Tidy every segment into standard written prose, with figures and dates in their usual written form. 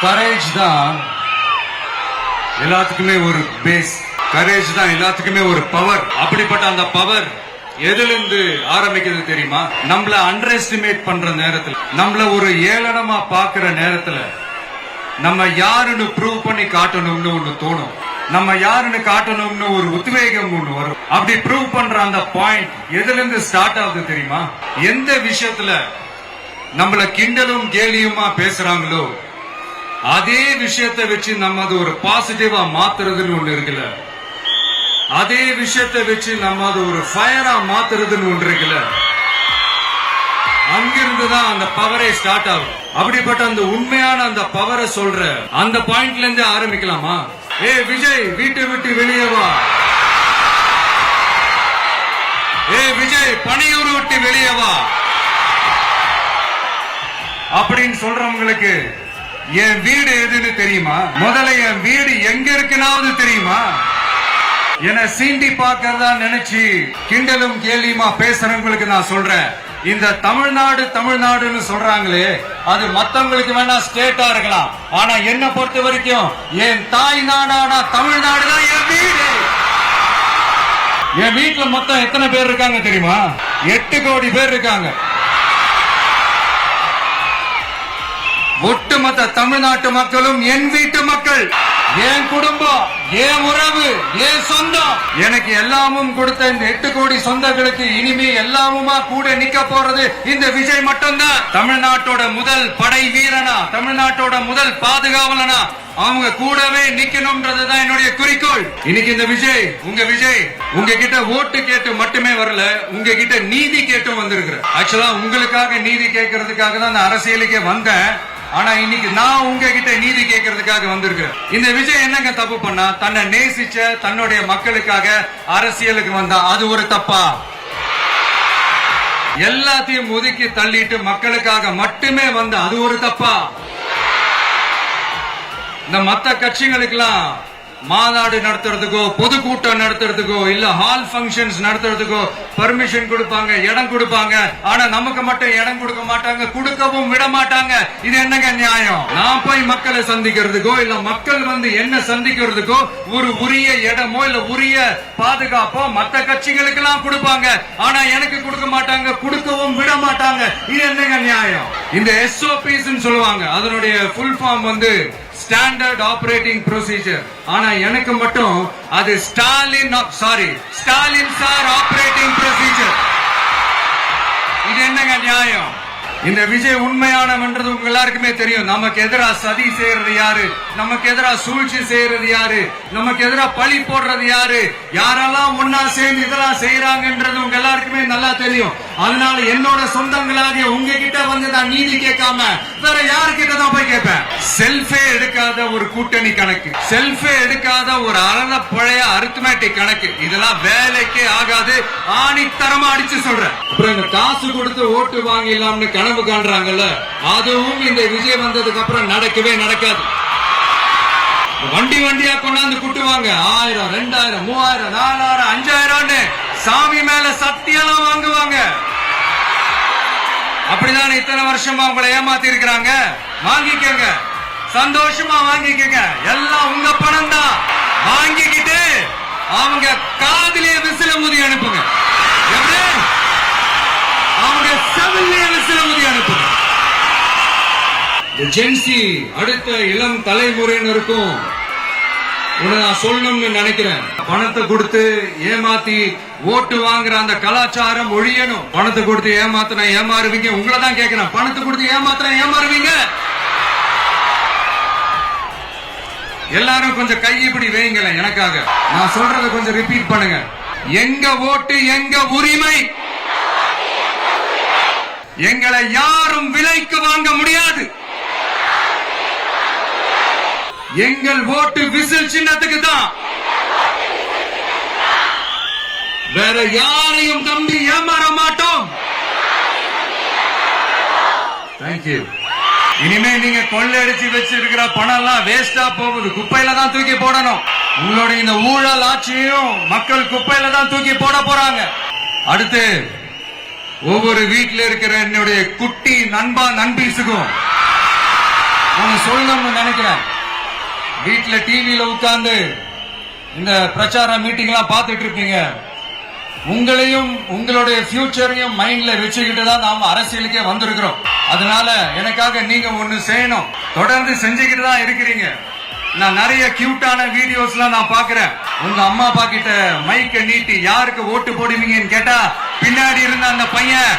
Courage தான் எல்லாத்துக்குமே ஒரு பேஸ். கரேஜ் தான் எல்லாத்துக்குமே ஒரு பவர். அப்படிப்பட்ட அந்த பவர் எதிலிருந்து ஆரம்பிக்கிறது தெரியுமா? நம்மள அண்டர் எஸ்டிமேட் பண்ற நேரத்துல, நம்மள ஒரு ஏளனமா பாக்குற நேரத்துல, நம்ம யாருன்னு ப்ரூவ் பண்ணி காட்டணும்னு ஒண்ணு தோணும். நம்ம யாருன்னு காட்டணும்னு ஒரு உத்வேகம் ஒண்ணு வரும். அப்படி ப்ரூவ் பண்ற அந்த பாயிண்ட் எதுல இருந்து ஸ்டார்ட் ஆகுது தெரியுமா? எந்த விஷயத்துல நம்மள கிண்டலும் கேலியுமா பேசுறாங்களோ அதே விஷயத்தை வச்சு நம்ம அது ஒரு பாசிட்டிவா மாத்துறதுன்னு ஒண்ணு இருக்குல்ல, அதே விஷயத்தை வச்சு நம்ம அது ஒரு ஃபயரா மாத்துறதுன்னு ஒன்று இருக்குல்ல, அங்கிருந்துதான் அந்த பவரே ஸ்டார்ட் ஆகும். அப்படிப்பட்ட அந்த உண்மையான அந்த பவரை சொல்ற அந்த பாயிண்ட்ல இருந்து ஆரம்பிக்கலாமா? ஏ விஜய், வீட்டை விட்டு வெளியே வா. ஏ விஜய், பணியூர் விட்டு வெளியே வா அப்படின்னு சொல்றவங்களுக்கு என் வீடு எதுன்னு தெரியுமா? முதல்ல என் வீடு எங்க இருக்குனாவது தெரியுமா? என சீண்டி பார்க்கறதா நினைச்சு கிண்டலும் கேலியுமா பேசுறவங்களுக்கு நான் சொல்றேன், இந்த தமிழ்நாடு தமிழ்நாடுன்னு சொல்றாங்களே, அது மத்தவங்களுக்கு வேணா ஸ்டேட்டா இருக்கலாம். ஆனா என்ன பொறுத்த வரைக்கும் என் தாய் நாடான தமிழ்நாடு தான் என் வீடு. என் வீட்டுல மொத்தம் எத்தனை பேர் இருக்காங்க தெரியுமா? 8 கோடி பேர் இருக்காங்க. ஒட்டுமொத்த தமிழ்நாட்டு மக்களும் என் வீட்டு மக்கள், என் குடும்பம், என் உறவு, என் சொந்தம். எனக்கு எல்லாமும் கொடுத்த இந்த 8 கோடி சொந்தங்களுக்கு இனிமே எல்லாமுமா கூட நிக்க போறது இந்த விஜய் மட்டும்தான். தமிழ்நாட்டோட முதல் படை வீரனா, தமிழ்நாட்டோட முதல் பாதுகாவலனா அவங்க கூடவே நிக்கணும்ன்றதுதான் என்னுடைய குறிக்கோள். இன்னைக்கு இந்த விஜய், உங்ககிட்ட ஓட்டு கேட்டு மட்டுமே வரல, உங்ககிட்ட நீதி கேட்டும் வந்திருக்கிறேன். ஆக்சுவலா உங்களுக்காக நீதி கேட்கறதுக்காக தான் நான் அரசியலுக்கே வந்தேன். ஆனா இன்னைக்கு நான் உங்ககிட்ட நீதி கேட்கறதுக்காக வந்திருக்கிறேன். இந்த விஜய் என்னங்க தப்பு பண்ணா? தன்னை நேசிச்ச தன்னுடைய மக்களுக்காக அரசியலுக்கு வந்தா அது ஒரு தப்பா? எல்லாத்தையும் ஒதுக்கி தள்ளிட்டு மக்களுக்காக மட்டுமே வந்த அது ஒரு தப்பா? இந்த மத்த கட்சிகளுக்கெல்லாம் மாநாடு நடத்துறதுக்கோ பொதுக்கூட்டம் நடத்துறதுக்கோ இல்ல ஹால் பங்கன்ஸ் நடத்துறதுக்கோ பர்மிஷன் கொடுப்பாங்க, இடம் கொடுப்பாங்க. ஆனா நமக்கு மட்டும் இடம் கொடுக்க மாட்டாங்க, கொடுக்கவும் விட மாட்டாங்க. இது என்னங்க நியாயம்? நான் போய் மக்களை சந்திக்கிறதுக்கோ இல்ல மக்கள் வந்து என்ன சந்திக்கிறதுக்கோ ஒரு உரிய இடமோ இல்ல உரிய பாதுகாப்போ மத்த கட்சிகளுக்கு எல்லாம் கொடுப்பாங்க. ஆனா எனக்கு கொடுக்க மாட்டாங்க, கொடுக்கவும் விட மாட்டாங்க. இது என்னங்க நியாயம்? இந்த SOPs சொல்லுவாங்க, அதனுடைய ஃபுல் ஃபார்ம் வந்து ஸ்டாண்டர்ட் ஆபரேட்டிங் ப்ரொசீஜர். ஆனா எனக்கு மட்டும் அது ஸ்டாலின் சார் ஆபரேட்டிங் ப்ரொசீஜர். இது என்னங்க நியாயம்? இந்த விஜய் உண்மையானவன்றது உங்க எல்லாருக்குமே தெரியும். நமக்கு எதிரா சதி செய்யறது யாரு, நமக்கு எதிரா சூழ்ச்சி செய்யறது யாரு, நமக்கு எதிரா பழி போடுறது யாரு, யாரெல்லாம் ஒன்னா சேர்ந்து இதெல்லாம் செய்யறாங்கன்றது உங்க எல்லாருக்குமே நல்லா தெரியும். அதனால என்னோட சொந்தங்களாகிய உங்ககிட்ட வந்து நான் நீதி கேட்காம வேற யாருக்கிட்ட தான் போய் கேட்பேன்? செல்ஃபே எடுக்காத ஒரு கூட்டணி கணக்கு, செல்ஃபே எடுக்காத ஒரு அறத பழைய அரித்மேட்டிக் கணக்கு, இதெல்லாம் வேலைக்கே ஆகாது. ஆணித்தரமா அடிச்சு சொல்றேன். அப்புறம் இந்த காசு கொடுத்து ஓட்டு வாங்கிடலாம்னு கனவு காண்றாங்கல்ல, அதுவும் இந்த விஜய் வந்ததுக்கு அப்புறம் நடக்கவே நடக்காது. வண்டி வண்டியா கொண்டாந்து குட்டுவாங்க. 1000, 2000, 3000, 4000, 5000 சாமி மேல சத்தியெல்லாம் வாங்குவாங்க. அப்படிதான் இத்தனை வருஷமா உங்களை ஏமாத்தி இருக்கிறாங்க. வாங்கிக்கங்க, சந்தோஷமா வாங்கிக்கங்க. எல்லாம் உங்க பணம் தான். வாங்கிக்கிட்டு அவங்க காதிலே விசில ஊதி அனுப்புங்க. எப்படி? அவங்க செவிலே விசில ஊதி அனுப்புங்க. ஜென்சி அடுத்த இளம் தலைமுறையினருக்கும் நான் சொல்லணும்னு நினைக்கிறேன். பணத்தை கொடுத்து ஏமாத்தி ஓட்டு வாங்குற அந்த கலாச்சாரம் ஒழியணும். பணத்தை கொடுத்து ஏமாத்தினா ஏமாறுவீங்க. உங்களை தான் கேட்கிறேன், பணத்தை கொடுத்து ஏமாத்தினா ஏமாறுவீங்க? எல்லாரும் கொஞ்சம் கை இப்படி வைங்களேன் எனக்காக. நான் சொல்றதை கொஞ்சம் ரிப்பீட் பண்ணுங்க. எங்க ஓட்டு எங்க உரிமை. எங்களை யாரும் விலைக்கு வாங்க முடியாது. எங்கள் ஓட்டு விசில் சின்னத்துக்கு தான். வேற யாரையும் நம்பி ஏமாற மாட்டோம். தேங்க்யூ. இனிமே நீங்க கொள்ளையடிச்சு வச்சிருக்கிற பணம் எல்லாம் வேஸ்டா போகுது. குப்பையில தான் தூக்கி போடணும். உங்களுடைய இந்த ஊழல் ஆட்சியும் மக்கள் குப்பையில தான் தூக்கி போட போறாங்க. அடுத்து ஒவ்வொரு வீட்டில் இருக்கிற என்னுடைய குட்டி நண்பா நண்பீஸுக்கும் நான் சொல்லணும்னு நினைக்கிறேன். வீட்டுல டிவியில உட்கார்ந்து இந்த பிரச்சார மீட்டிங் எல்லாம் பார்த்துட்டு இருப்பீங்க. உங்களையும் உங்களுடைய ஃபியூச்சரையும் மைண்ட்ல வச்சுக்கிட்டு தான் நாம அரசியலுக்கே வந்திருக்கிறோம். அதனால எனக்காக நீங்க ஒண்ணு செய்யணும். தொடர்ந்து செஞ்சுக்கிட்டு தான் இருக்கிறீங்க. நான் நிறைய கியூட்டான வீடியோஸ்லாம் நான் பாக்குறேன். உங்க அம்மா அப்பா கிட்ட மைக்க நீட்டி யாருக்கு ஓட்டு போடுவீங்கன்னு கேட்டா பின்னாடி இருந்த அந்த பையன்,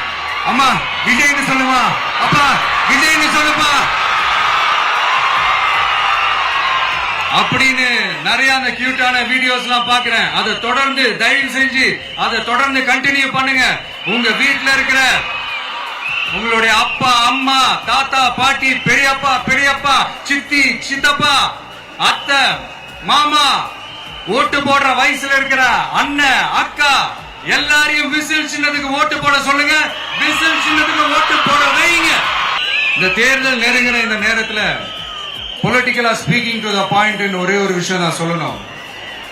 அம்மா விஜய்னு சொல்லுமா, அப்பா விஜய்னு சொல்லுப்பா அப்படின்னு நிறைய அந்த கியூட்டான வீடியோஸ் எல்லாம் பாக்குறேன். அதை தொடர்ந்து தயவு செஞ்சு அதை தொடர்ந்து கண்டினியூ பண்ணுங்க. உங்க வீட்டுல இருக்கிற உங்களுடைய அப்பா அம்மா தாத்தா பாட்டி பெரியப்பா பெரியப்பா சித்தி சித்தப்பா அத்தை மாமா ஓட்டு போடுற வயசுல இருக்கிற அண்ணன் அக்கா எல்லாரையும் விசில் சின்னத்துக்கு ஓட்டு போட சொல்லுங்க. விசில் சின்னத்துக்கு ஓட்டு போட வைங்க. இந்த தேர்தல் நெருங்கிற இந்த நேரத்துல பொலிட்டிக்கலா ஸ்பீக்கிங் டு த பாயிண்ட் ஒரே ஒரு விஷயம் நான் சொல்லணும்.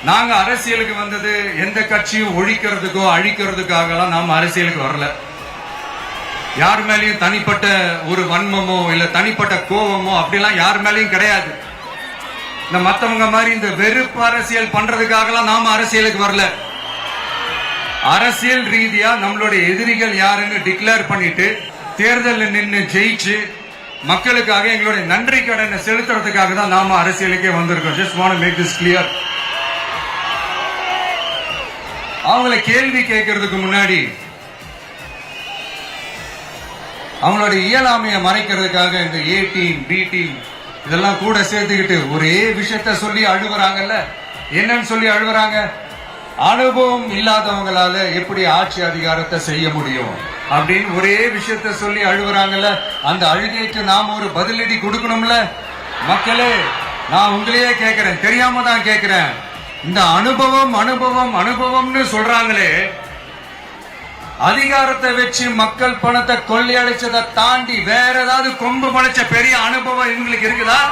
நாங்க அரசியலுக்கு வந்தது எந்த கட்சியும் ஒழிக்கிறதுக்கோ அழிக்கிறதுக்காகலாம் நாம அரசியலுக்கு வரல. யார் மேலேயும் தனிப்பட்ட ஒரு வன்மமோ இல்ல தனிப்பட்ட கோபமோ அப்படிலாம் யார் மேலேயும் கிடையாது. இந்த மத்தவங்க மாதிரி இந்த வெறுப்பு அரசியல் பண்றதுக்காகலாம் நாம அரசியலுக்கு வரல. அரசியல் ரீதியா நம்மளுடைய எதிரிகள் யாருன்னு டிக்ளேர் பண்ணிட்டு தேர்தலில் நின்று ஜெயிச்சு மக்களுக்காக எங்களுடைய நன்றி கடனை செலுத்துறதுக்காக தான் நாம அரசியலுக்கே வந்திருக்கோம். Just want to make this clear. அவங்கள கேள்வி கேட்கறதுக்கு முன்னாடி அவங்களோட இயலாமையை மறைக்கிறதுக்காக இந்த ஏ டீம் பி டீம் இதெல்லாம் கூட சேர்த்துக்கிட்டு ஒரே விஷயத்த சொல்லி அழுகுறாங்கல்ல. என்னன்னு சொல்லி அழுகுறாங்க? அனுபவம் இல்லாதவங்களால எப்படி ஆட்சி அதிகாரத்தை செய்ய முடியும் அப்படின்னு ஒரே விஷயத்த சொல்லி அழுகுறாங்கல்ல. அந்த அழுகைக்கு நாம ஒரு பதிலடி கொடுக்கணும்ல. மக்களே, நான் உங்களையே கேட்கிறேன், தெரியாம தான் கேட்கிறேன். இந்த அனுபவம் அனுபவம் அனுபவம்னு சொல்றாங்களே, அதிகாரத்தை வச்சு மக்கள் பணத்தை கொள்ளையடிச்சதை தாண்டி வேற ஏதாவது கொம்பு முளைச்ச பெரிய அனுபவம் இவங்களுக்கு இருக்குதா?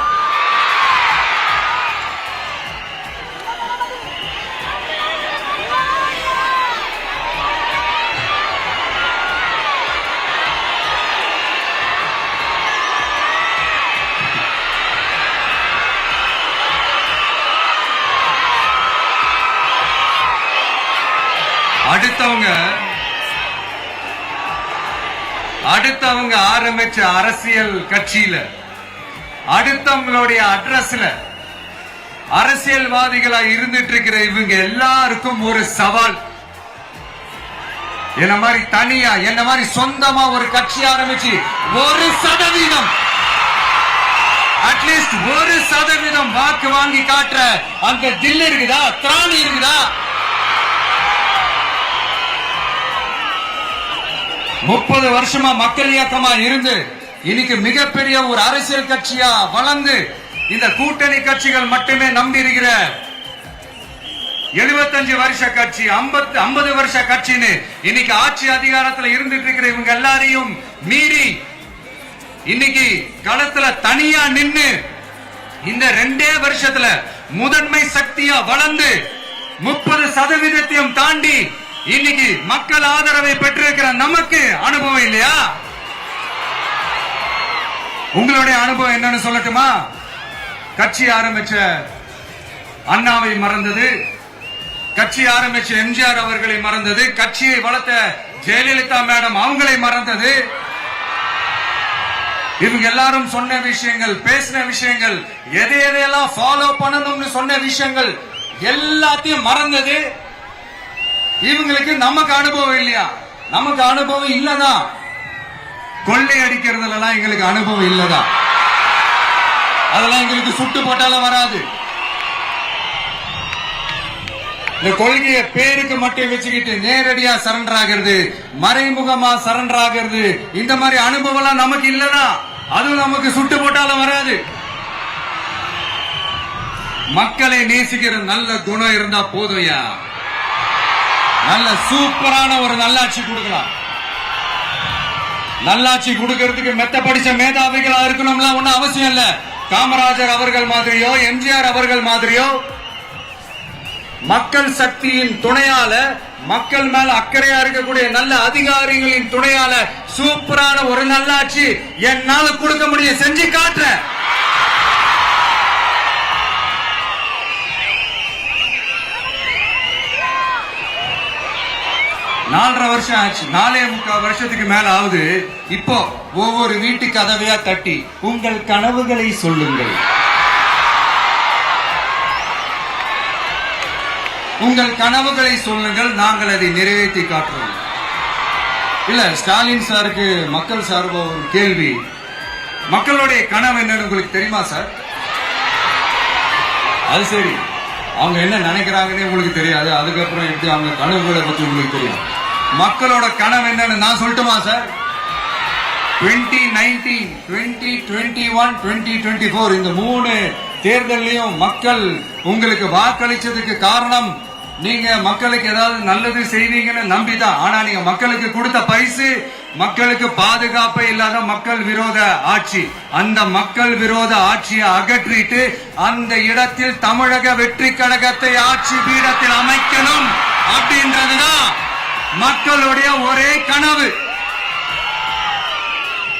அடுத்தவங்க ஆரம்பிச்ச அரசியல் கட்சியில அடுத்தவங்களுடைய அட்ரஸ்ல அரசியல்வாதிகளா இருந்துட்டு இருக்கிற இவங்க எல்லாருக்கும் ஒரு சவால். என்ன மாதிரி தனியா என்ன மாதிரி சொந்தமா ஒரு கட்சி ஆரம்பிச்சு 1% அட்லீஸ்ட் 1% வாக்கு வாங்கி காட்டுற அந்த தில் இருக்குதா, திராணி இருக்குதா? 30 வருஷமா மக்கள் இயக்கமா இருந்து இன்னைக்கு மிகப்பெரிய ஒரு அரசியல் கட்சியா வளர்ந்து இந்த கூட்டணி கட்சிகள் மட்டுமே நம்பி இருக்கிற 75 வருஷ கட்சி 50 வருஷ கட்சின்னு இன்னைக்கு ஆட்சி அதிகாரத்தில் இருந்துட்டு இருக்கிற இவங்க எல்லாரையும் மீறி இன்னைக்கு களத்துல தனியா நின்னு இந்த 2 வருஷத்துல முதன்மை சக்தியா வளர்ந்து 30% தாண்டி இன்னைக்கு மக்கள் ஆதரவை பெற்றிருக்கிற நமக்கு அனுபவம் இல்லையா? உங்களுடைய அனுபவம் என்னன்னு சொல்லட்டுமா? கட்சி ஆரம்பிச்ச அண்ணாவை மறந்தது, கட்சி ஆரம்பிச்ச எம்ஜிஆர் அவர்களை மறந்தது, கட்சியை வளர்த்த ஜெயலலிதா மேடம் அவங்களை மறந்தது. இவங்க எல்லாரும் சொன்ன விஷயங்கள், பேசின விஷயங்கள், எதையெல்லாம் ஃபாலோ பண்ணணும்னு சொன்ன விஷயங்கள் எல்லாத்தையும் மறந்தது. இவங்களுக்கு நமக்கு அனுபவம் இல்லையா? நமக்கு அனுபவம் இல்லதான். கொள்ளை அடிக்கிறதுல எங்களுக்கு அனுபவம் இல்லதான். அதெல்லாம் எங்களுக்கு சுட்டு போட்டாலும் வராது. இந்த கொள்கையை பேருக்கு மட்டும் வச்சுக்கிட்டு நேரடியா சரண்டர் ஆகிறது, மறைமுகமா சரண்டர் ஆகிறது, இந்த மாதிரி அனுபவம் எல்லாம் நமக்கு இல்லதான். அதுவும் நமக்கு சுட்டு போட்டாலும் வராது. மக்களை நேசிக்கிற நல்ல குணம் இருந்தா போதும்யா. நல்ல சூப்பரான ஒரு நல்லாட்சி கொடுக்கலாம். நல்லாட்சி கொடுக்கிறதுக்கு மெத்த படிச்ச மேதாவிகளா இருக்கணும்ல ஒன்னும் அவசியம் இல்ல. காமராஜர் அவர்கள் மாதிரியோ எம்ஜிஆர் அவர்கள் மாதிரியோ மக்கள் சக்தியின் துணையால, மக்கள் மேல அக்கறையா இருக்கக்கூடிய நல்ல அதிகாரிகளின் துணையால சூப்பரான ஒரு நல்லாட்சி என்னால கொடுக்க முடியும். செஞ்சு காட்டுறேன். 4.5 வருஷம் ஆச்சு, 4.25 வருஷத்துக்கு மேல ஆகுது. இப்போ ஒவ்வொரு வீட்டு கதவையா தட்டி உங்கள் கனவுகளை சொல்லுங்கள், உங்கள் கனவுகளை சொல்லுங்கள், நாங்கள் அதை நிறைவேற்றி காட்டுறோம். இல்ல, ஸ்டாலின் சாருக்கு மக்கள் சார்பா ஒரு கேள்வி, மக்களுடைய கனவு என்னன்னு உங்களுக்கு தெரியுமா சார்? அது சரி, அவங்க என்ன நினைக்கிறாங்கன்னு உங்களுக்கு தெரியாது, அதுக்கப்புறம் எப்படி அவங்க கனவுகளை பத்தி உங்களுக்கு தெரியும். மக்களோட கனவு என்னன்னு நான் சொல்லட்டுமா சார்? 2019, 2021, 2024 இந்த 3 தேர்தலையும் மக்கள் உங்களுக்கு வாக்களிச்சதுக்கு காரணம் நீங்க மக்களுக்கு ஏதாவது நல்லது செய்வீங்கன்னு நம்பிதான். ஆனா நீங்க மக்களுக்கு கொடுத்த பரிசு மக்களுக்கு பாதுகாப்பே இல்லாத மக்கள் விரோத ஆட்சி. அந்த மக்கள் விரோத ஆட்சியை அகற்றிட்டு அந்த இடத்தில் தமிழக வெற்றி கழகத்தை ஆட்சி பீடத்தில் அமைக்கணும் அப்படின்றதுதான் மக்களுடைய ஒரே கனவு.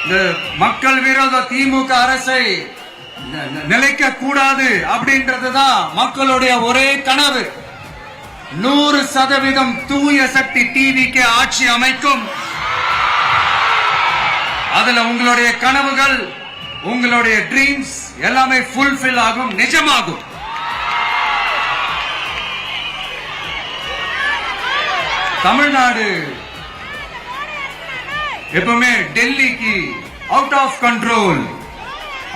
இந்த மக்கள் விரோத திமுக அரசை நிலைக்க கூடாது அப்படின்றதுதான் மக்களுடைய ஒரே கனவு. 100% தூய சக்தி டிவிக்கு ஆட்சி அமைக்கும். அதுல உங்களுடைய கனவுகள், உங்களுடைய ட்ரீம்ஸ் எல்லாமே ஃபுல்ஃபில் ஆகும், நிஜமாகும். தமிழ்நாடு எப்பவுமே டெல்லிக்கு அவுட் ஆஃப் கண்ட்ரோல்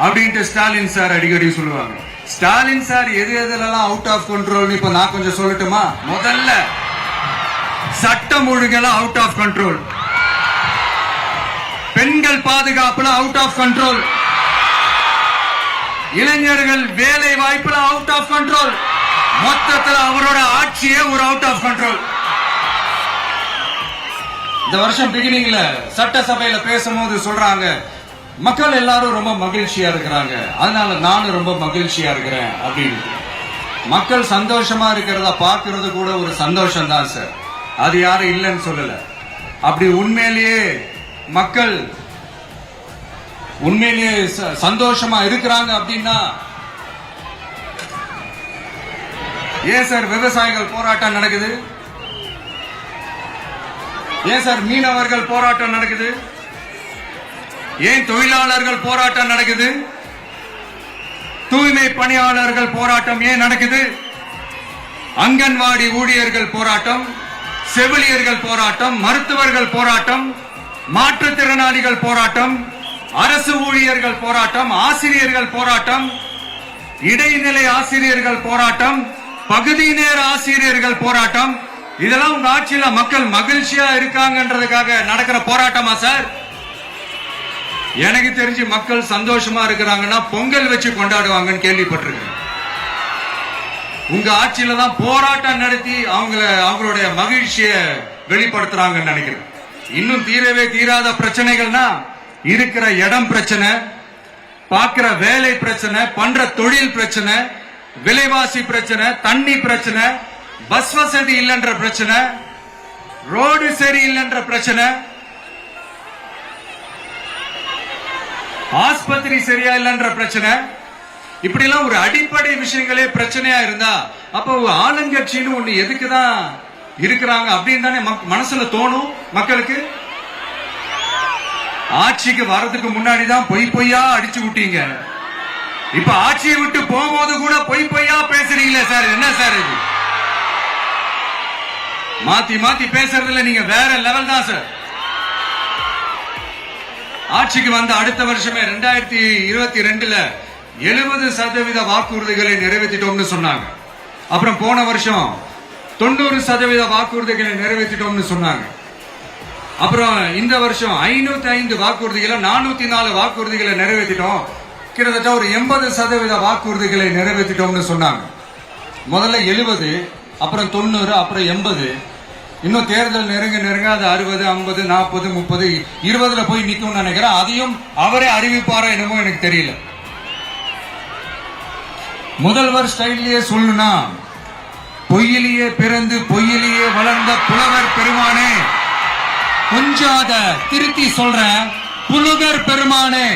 அப்படின்ட்டு ஸ்டாலின் சார் அடிக்கடி சொல்லுவாங்க. ஸ்டாலின் சார் எது எதுலாம் அவுட் ஆஃப் கண்ட்ரோல் இப்ப நான் கொஞ்சம் சொல்லட்டுமா? முதல்ல சட்டம் ஒழுங்கெல்லாம் அவுட் ஆஃப் கண்ட்ரோல், பெண்கள் பாதுகாப்புல அவுட் ஆஃப் கண்ட்ரோல், இளைஞர்கள் வேலை வாய்ப்புல அவுட் ஆஃப் கண்ட்ரோல், மொத்தத்தில் அவரோட ஆட்சியே ஒரு அவுட் ஆஃப் கண்ட்ரோல். இந்த வருஷம் பிகினிங்ல சட்டசபையில பேசும்போது சொல்றாங்க, மக்கள் எல்லாரும் ரொம்ப மகிழ்ச்சியா இருக்கிறாங்க, அதனால நானும் ரொம்ப மகிழ்ச்சியா இருக்கிறேன் அப்படின்னு. மக்கள் சந்தோஷமா இருக்கிறத பாக்குறது கூட ஒரு சந்தோஷம் தான் சார், அது யாரும் இல்லைன்னு சொல்லல. அப்படி உண்மையிலேயே மக்கள் உண்மையிலேயே சந்தோஷமா இருக்கிறாங்க அப்படின்னா ஏன் சார் விவசாயிகள் போராட்டம் நடக்குது? ஏன் சார் மீனவர்கள் போராட்டம் நடக்குது? ஏன் தொழிலாளர்கள் போராட்டம் நடக்குது? தூய்மை பணியாளர்கள் போராட்டம் ஏன் நடக்குது? அங்கன்வாடி ஊழியர்கள் போராட்டம், செவிலியர்கள் போராட்டம், மருத்துவர்கள் போராட்டம், மாற்றுத்திறனாளிகள் போராட்டம், அரசு ஊழியர்கள் போராட்டம், ஆசிரியர்கள் போராட்டம், இடைநிலை ஆசிரியர்கள் போராட்டம், பகுதி நேர ஆசிரியர்கள் போராட்டம். இதெல்லாம் உங்க ஆட்சியில மக்கள் மகிழ்ச்சியா இருக்காங்கன்றதுக்காக நடக்கிற போராட்டமா சார்? எனக்கு தெரிஞ்சு மக்கள் சந்தோஷமா இருக்கிறாங்கன்னா பொங்கல் வச்சு கொண்டாடுவாங்கன்னு கேள்விப்பட்டிருக்கேன். உங்க ஆட்சியில தான் போராட்டம் நடத்தி அவங்களுடைய மகிழ்ச்சியை வெளிப்படுத்துறாங்கன்னு நினைக்கிறேன். இன்னும் தீரவே தீராத பிரச்சனைகள்னா இருக்கிற இடம் பிரச்சனை, பார்க்கிற வேலை பிரச்சனை, பண்ற தொழில் பிரச்சனை, விலைவாசி பிரச்சனை, தண்ணி பிரச்சனை, பஸ் வசதி இல்லைன்ற பிரச்சனை, ரோடு சரியில்லைன்ற பிரச்சனை, ஆஸ்பத்திரி சரியா இல்லைன்ற பிரச்சனை. இப்படி எல்லாம் ஒரு அடிப்படை விஷயங்களே பிரச்சனையா இருந்தா அப்ப ஆளுங்கட்சின்னு ஒண்ணு எதுக்குதான் இருக்கிறாங்க அப்படின்னு தானே மனசுல தோணும் மக்களுக்கு. ஆட்சிக்கு வர்றதுக்கு முன்னாடிதான் பொய் பொய்யா அடிச்சு விட்டீங்க, இப்ப ஆட்சியை விட்டு போகும்போது கூட பொய் பொய்யா பேசுறீங்களே சார், என்ன சார் இது? மாத்தி மாத்தி பேசுறதுல நீங்க வேற லெவல் தான் சார். ஆட்சிக்கு வந்த அடுத்த வருஷமே 2022ல 70% வாக்குறுதிகளை நிறைவேற்றிட்டோம்னு சொன்னாங்க. அப்புறம் போன வருஷம் 90% வாக்குறுதிகளை நிறைவேற்றிட்டோம்னு சொன்னாங்க. அப்புறம் இந்த வருஷம் 505 வாக்குறுதிகளை 404 வாக்குறுதிகளை நிறைவேற்றிட்டோம், கிட்டத்தட்ட ஒரு 80% வாக்குறுதிகளை நிறைவேற்றிட்டோம்னு சொன்னாங்க. முதல்ல 70, அப்புறம் 90, அப்புறம் 80. இன்னும் தேர்தல் நெருங்க நெருங்க அது 60, 50, 40, 30, 20ல போய் நிக்கும் நினைக்கிறேன். அதையும் அவரே அறிவிப்பாரா என்னமோ எனக்கு தெரியல. முதல்வர் ஸ்டைலியே சொல்லணும்னா, பொய்யிலேயே பிறந்து பொய்யிலேயே வளர்ந்த புலவர் பெருமானே, கொஞ்சம் அத திருத்தி சொல்றேன், புலுகர் பெருமானே,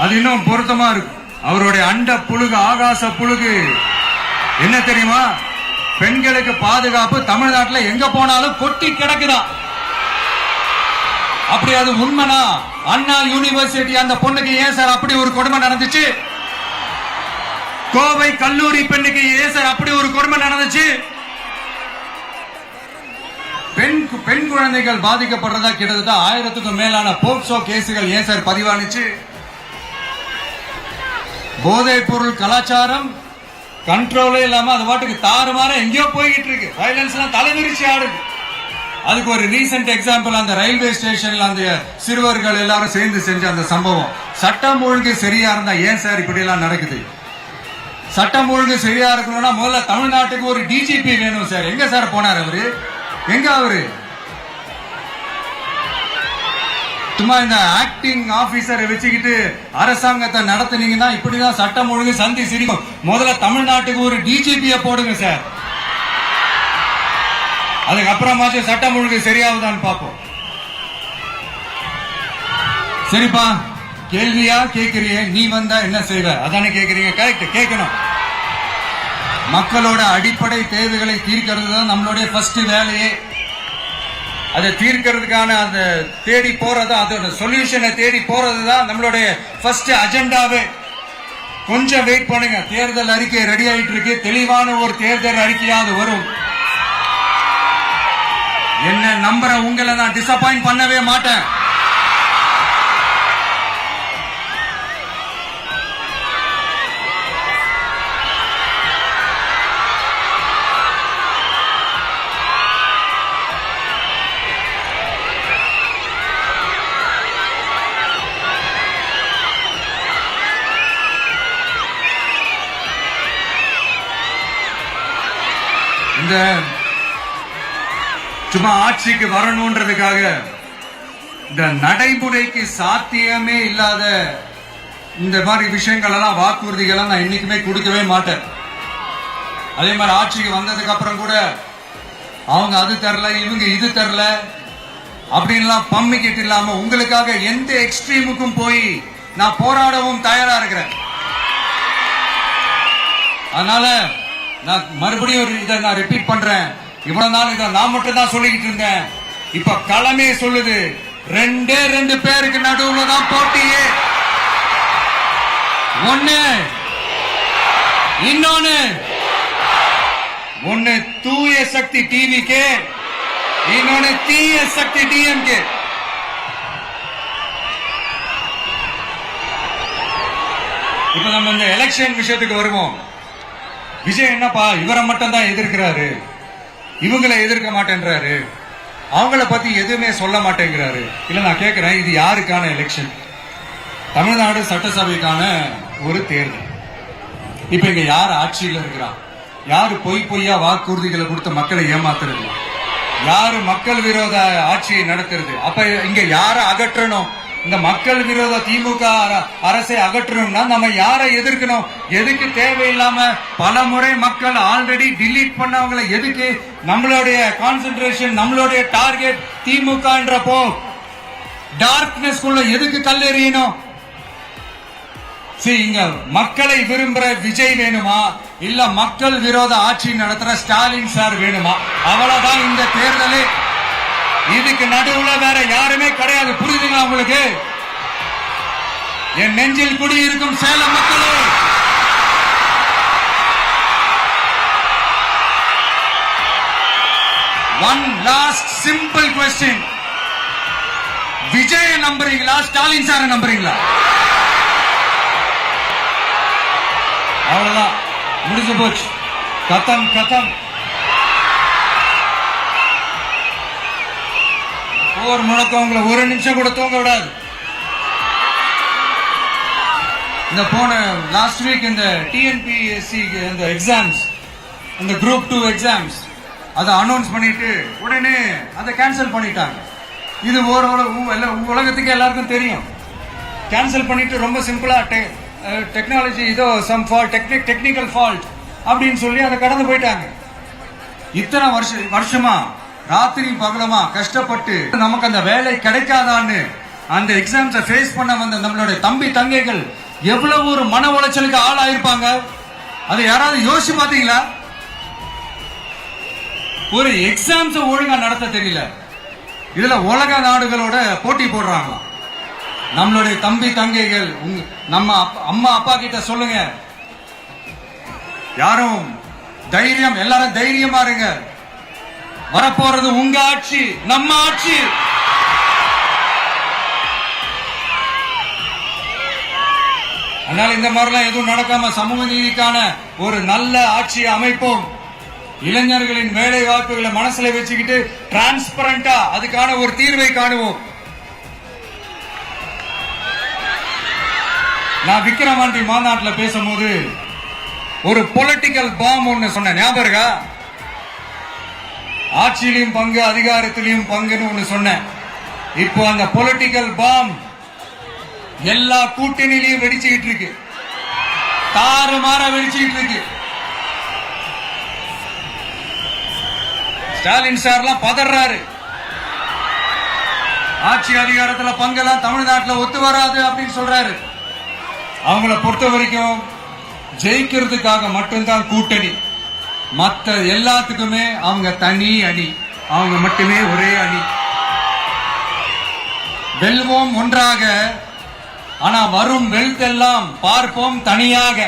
அது இன்னும் பொருத்தமா இருக்கு. அவருடைய அண்ட புழுகு, ஆகாச புழுகு என்ன தெரியுமா? பெண்களுக்கு பாதுகாப்பு தமிழ்நாட்டுல எங்க போனாலும் கொட்டி கிடக்குதான். அப்படி அது உண்மைனா அண்ணா யூனிவர்சிட்டி அந்த பொண்ணுக்கு ஏன் சார் அப்படி ஒரு கொடுமை நடந்துச்சு? கோவை கல்லூரி பெண்ணுக்கு ஏன் சார் அப்படி ஒரு கொடுமை நடந்துச்சு? பெண் குழந்தைகள் பாதிக்கப்படுறதா கிட்டத்தட்ட 1000க்கும் மேலான போக்சோ கேசுகள் ஏன் சார் பதிவானுச்சு? போதைப் பொருள் கலாச்சாரம் கண்ட்ரோலே இல்லாம அது பாட்டுக்கு தாறுமாற எங்கேயோ போய்கிட்டு இருக்கு. வயலன்ஸ் எல்லாம் தலைவிரிச்சு ஆடுது. அதுக்கு ஒரு ரீசெண்ட் எக்ஸாம்பிள் அந்த ரயில்வே ஸ்டேஷன்ல அந்த சிறுவர்கள் எல்லாரும் சேர்ந்து செஞ்ச அந்த சம்பவம். சட்டம் ஒழுங்கு சரியா இருந்தா ஏன் சார் இப்படி எல்லாம் நடக்குது? சட்டம் ஒழுங்கு சரியா இருக்கணும்னா முதல்ல தமிழ்நாட்டுக்கு ஒரு டிஜிபி வேணும் சார். எங்க சார் போனார் அவரு? எங்க அவரு? சும்மா இந்த ஆக்டிங் ஆபீசரை வச்சுக்கிட்டு அரசாங்கத்தை நடத்துனீங்கன்னா இப்படிதான் சட்டம் ஒழுங்கு சந்தி சிரிக்கும். முதல்ல தமிழ்நாட்டுக்கு ஒரு டிஜிபிய போடுங்க சார். அதுக்கப்புறமாச்சும் சட்டம் ஒழுங்கு சரியாகுதான்னு பார்ப்போம். சரிப்பா, கேள்வியா கேட்கறிய, நீ வந்தா என்ன செய்வ அதானே கேட்கறீங்க. கரெக்ட், கேட்கணும். மக்களோட அடிப்படை தேவைகளை தீர்க்கிறது தான் நம்மளுடைய ஃபர்ஸ்ட் வேலையே. அதை தீர்க்கிறதுக்கான அந்த தேடி போறது, அதோட சொல்யூஷனை தேடி போறதுதான் நம்மளுடைய ஃபர்ஸ்ட் அஜெண்டாவே. கொஞ்சம் வெயிட் பண்ணுங்க, தேர்தல் அறிக்கை ரெடி ஆயிட்டு இருக்கு. தெளிவான ஒரு தேர்தல் அறிக்கையாவது வரும். என்ன நம்புற உங்களை நான் டிசப்பாயிண்ட் பண்ணவே மாட்டேன். இந்த சும்மா ஆட்சிக்கு வரணும்ன்றதுக்காக இந்த நடைமுறைக்கு சாத்தியமே இல்லாத இந்த மாதிரி விஷயங்கள் எல்லாம், வாக்குறுதிகள் நான் இன்னைக்குமே கொடுக்கவே மாட்டேன். அதே மாதிரி ஆட்சிக்கு வந்ததுக்கு அப்புறம் கூட அவங்க அது தரல, இவங்க இது தரல அப்படின்லாம் பம்மிக்கிட்டு இல்லாம உங்களுக்காக எந்த எக்ஸ்ட்ரீமுக்கும் போய் நான் போராடவும் தயாரா இருக்கிறேன். அதனால நான் மறுபடியும் இதை நான் ரிப்பீட் பண்றேன். இவ்வளவு நாள் இதை நான் மட்டும் தான் சொல்லிக்கிட்டு இருந்தேன். இப்ப களமே சொல்லுது, 2 பேருக்கு நடுவுல தான் போட்டியே. ஒன்னு தூய சக்தி டிவிக்கு, இன்னொன்னு தீய சக்தி டிஎம்கே. இப்ப நம்ம இந்த எலெக்ஷன் விஷயத்துக்கு வருவோம். விஜய் என்னப்பா இவரை மட்டும் தான் எதிர்க்கிறாரு, இவங்களை எதிர்க்க மாட்டேன்றாரு, அவங்கள பத்தி எதுவுமே சொல்ல மாட்டேங்கிறாரு. இல்ல நான் கேட்கிறேன், இது யாருக்கான எலெக்ஷன்? தமிழ்நாடு சட்டசபைக்கான ஒரு தேர்தல். இப்ப இங்க யார் ஆட்சியில் இருக்கிறா? யாரு பொய்யா வாக்குறுதிகளை கொடுத்து மக்களை ஏமாத்துறது? யாரு மக்கள் விரோத ஆட்சியை நடத்துறது? அப்ப இங்க யாரை அகற்றணும்? இந்த மக்கள் விரோத திமுக அரசை அகற்றணும்னா நம்ம யாரை எதிர்க்கணும்? எதுக்கு தேவையில்லாம பல முறை மக்கள் ஆல்ரெடி டிலீட் பண்ணவங்களை எதுக்கு? நம்மளுடைய கான்சென்ட்ரேஷன், நம்மளுடைய டார்கெட் திமுக என்றப்போ டார்க்னஸ் குள்ள எதுக்கு கல்லெறியணும்? இங்க மக்களை விரும்புற விஜய் வேணுமா, இல்ல மக்கள் விரோத ஆட்சி நடத்துற ஸ்டாலின் சார் வேணுமா? அவ்வளவுதான் இந்த தேர்தலே. இதுக்கு நடுவுல வேற யாருமே கிடையாது. புரியுதுங்களா உங்களுக்கு? என் நெஞ்சில் குடியிருக்கும் சேலம் மக்களே, one last simple question. Vijaya நம்புறீங்களா, ஸ்டாலின் சார நம்புறீங்களா? அவ்வளவுதான், முடிஞ்சு போச்சு. கதம் கதம். போர் முழக்கம் உங்களை ஒரு நிமிஷம் கூட தூங்க விடாது. இந்த போன லாஸ்ட் வீக் இந்த டிஎன்பிஎஸ்சி இந்த எக்ஸாம்ஸ், இந்த குரூப் 2 எக்ஸாம்ஸ் அதை அனௌன்ஸ் பண்ணிட்டு உடனே அதை கேன்சல் பண்ணிட்டாங்க. இது உலகத்துக்கு எல்லாருக்கும் தெரியும். கேன்சல் பண்ணிட்டு ரொம்ப சிம்பிளா டெக்னாலஜி இதோ சம் ஃபால்ட், டெக்னிக்கல் ஃபால்ட் அப்படின்னு சொல்லி அதை கடந்து போயிட்டாங்க. இத்தனை வருஷமா ராத்திரி பகலமா கஷ்டப்பட்டு நமக்கு அந்த வேலை கிடைக்காதான்னு அந்த எக்ஸாம்ஸை ஃபேஸ் பண்ண வந்த நம்மளுடைய தம்பி தங்கைகள் எவ்வளவு ஒரு மன உளைச்சலுக்கு ஆளாயிருப்பாங்க. அதை யாராவது யோசிச்சு பாத்தீங்களா? ஒரு எக்ஸாம்ஸ் ஒழுங்கா நடத்த தெரியல. இதுல உலக நாடுகளோட போட்டி போடுறாங்க. நம்மளுடைய தம்பி தங்கைகள் நம்ம அம்மா அப்பா கிட்ட சொல்லுங்க, யாரும் தைரியம், எல்லாரும் தைரியமா இருங்க. வரப்போறது உங்க ஆட்சி, நம்ம ஆட்சி. அதனால இந்த மாதிரிலாம் எதுவும் நடக்காம சமூக நீதிக்கான ஒரு நல்ல ஆட்சியை அமைப்போம். இளைஞர்களின் வேலை வாய்ப்புகளை மனசுல வச்சுக்கிட்டு டிரான்ஸ்பரண்டா அதுக்கான ஒரு தீர்வை காணுவோம். நான் விக்கிரவாண்டி மாநாட்டில் பேசும்போது ஒரு பொலிட்டிக்கல் பாம் ஒன்னு சொன்ன ஞாபகம் இருக்கா? ஆட்சியிலையும் பங்கு, அதிகாரத்திலையும் பங்குன்னு ஒன்னு சொன்னேன். இப்போ அந்த பொலிட்டிக்கல் பாம் எல்லா கூட்டணியிலையும் வெடிச்சுக்கிட்டு இருக்கு, தாறுமாற வெடிச்சுக்கிட்டு இருக்கு. ஸ்டாலின் சார்லாம் பதறாரு, ஆட்சி அதிகாரத்துல பங்கெல்லாம் தமிழ்நாட்டில் ஒத்து வராது அப்படின்னு சொல்றாரு. அவங்கள பொறுத்த வரைக்கும் ஜெயிக்கிறதுக்காக மட்டும்தான் கூட்டணி, மற்ற எல்லாத்துக்குமே அவங்க தனி அணி, அவங்க மட்டுமே ஒரே அணி. வெல்வோம் ஒன்றாக, ஆனா வரும் வெல்தெல்லாம் பார்ப்போம் தனியாக.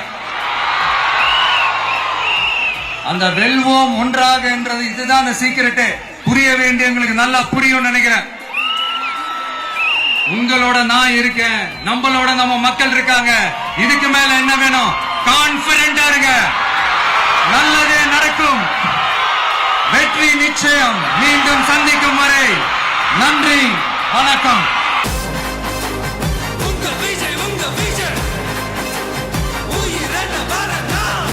அந்த வெல்வோம் ஒன்றாக என்றது இதுதான் சீக்கிரட்டு. புரிய வேண்டியவங்களுக்கு நல்லா புரியும் நினைக்கிறேன். உங்களோட நான் இருக்கேன், நம்மளோட நம்ம மக்கள் இருக்காங்க. இதுக்கு மேல என்ன வேணும்? கான்பிடென்டா இருங்க, நல்லதே நடக்கும், வெற்றி நிச்சயம். மீண்டும் சந்திக்கும் வரை நன்றி, வணக்கம்.